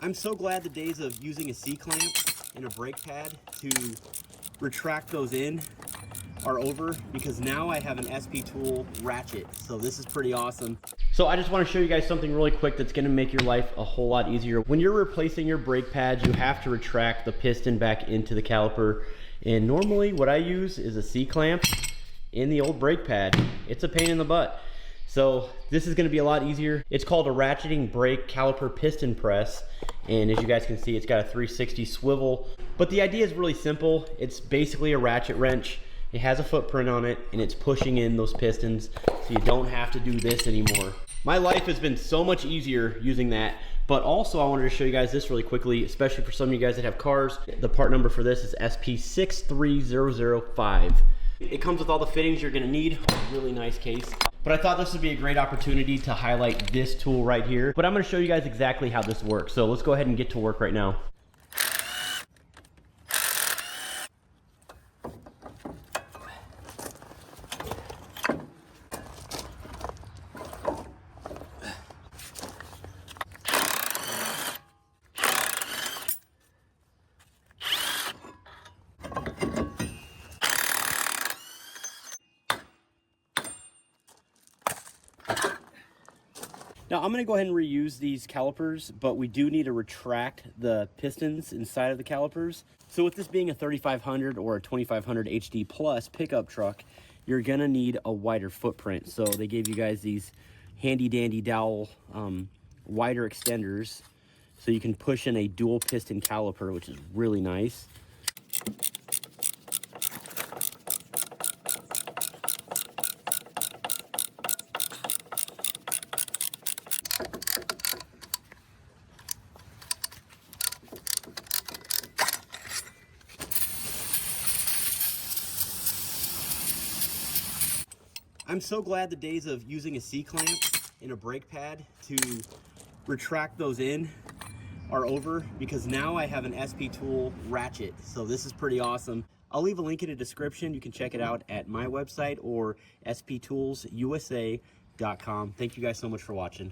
I'm so glad the days of using a C-clamp and a brake pad to retract those in are over, because now I have an SP tool ratchet. So this is pretty awesome. So I just want to show you guys something really quick that's going to make your life a whole lot easier. When you're replacing your brake pads, you have to retract the piston back into the caliper. And normally what I use is a C-clamp in the old brake pad. It's a pain in the butt. So this is going to be a lot easier. It's called a ratcheting brake caliper piston press. And as you guys can see, it's got a 360 swivel. But the idea is really simple. It's basically a ratchet wrench. It has a footprint on it, and it's pushing in those pistons, so you don't have to do this anymore. My life has been so much easier using that, but also I wanted to show you guys this really quickly, especially for some of you guys that have cars. The part number for this is SP63013. It comes with all the fittings you're gonna need, a really nice case. But I thought this would be a great opportunity to highlight this tool right here. But I'm gonna show you guys exactly how this works. So let's go ahead and get to work right now. Now I'm gonna go ahead and reuse these calipers, but we do need to retract the pistons inside of the calipers. So with this being a 3500 or a 2500 HD Plus pickup truck, you're gonna need a wider footprint. So they gave you guys these handy dandy dowel wider extenders, so you can push in a dual piston caliper, which is really nice. I'm so glad the days of using a C-clamp and a brake pad to retract those in are over, because now I have an SP tool ratchet. So this is pretty awesome. I'll leave a link in the description. You can check it out at my website or sptoolsusa.com. Thank you guys so much for watching.